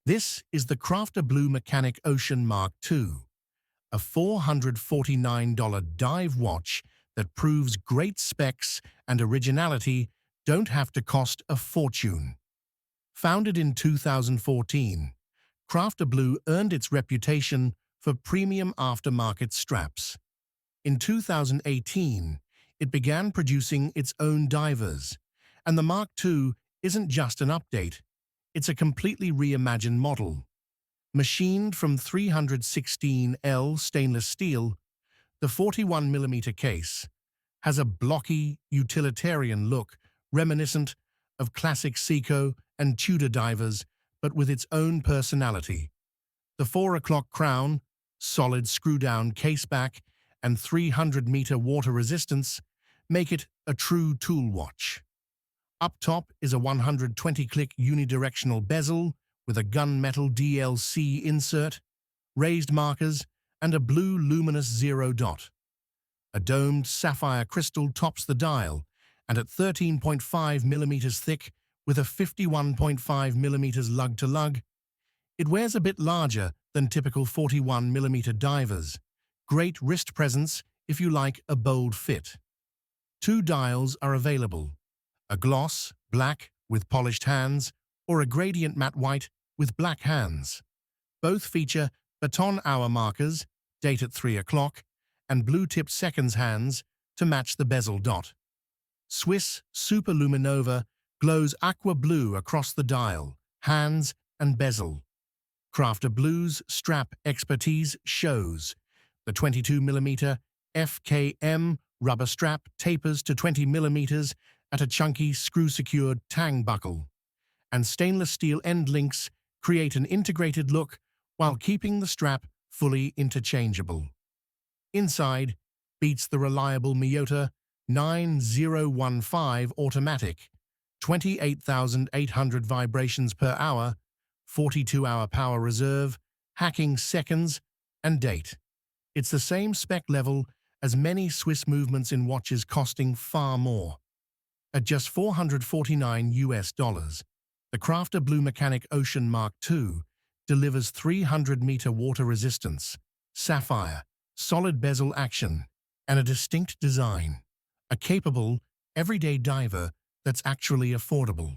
This is the Crafter Blue Mechanic Ocean Mark II, a $449 dive watch that proves great specs and originality don't have to cost a fortune. Founded in 2014, Crafter Blue earned its reputation for premium aftermarket straps. In 2018, it began producing its own divers, and the Mark II isn't just an update, it's a completely reimagined model. Machined from 316L stainless steel, the 41mm case has a blocky, utilitarian look reminiscent of classic Seiko and Tudor divers, but with its own personality. The 4 o'clock crown, solid screw-down caseback, and 300-meter water resistance make it a true tool watch. Up top is a 120-click unidirectional bezel with a gunmetal DLC insert, raised markers, and a blue luminous zero dot. A domed sapphire crystal tops the dial, and at 13.5mm thick with a 51.5mm lug-to-lug, it wears a bit larger than typical 41mm divers. Great wrist presence if you like a bold fit. Two dials are available: a gloss, black, with polished hands, or a gradient matte white with black hands. Both feature baton hour markers, date at 3 o'clock, and blue-tipped seconds hands to match the bezel dot. Swiss Superluminova glows aqua blue across the dial, hands, and bezel. Crafter Blue's strap expertise shows. The 22mm FKM rubber strap tapers to 20mm at a chunky screw-secured tang buckle, and stainless steel end links create an integrated look while keeping the strap fully interchangeable. Inside beats the reliable Miyota 9015 automatic, 28,800 vibrations per hour, 42-hour power reserve, hacking seconds, and date. It's the same spec level as many Swiss movements in watches costing far more. At just $449, the Crafter Blue Mechanic Ocean Mark II delivers 300-meter water resistance, sapphire, solid bezel action, and a distinct design. A capable, everyday diver that's actually affordable.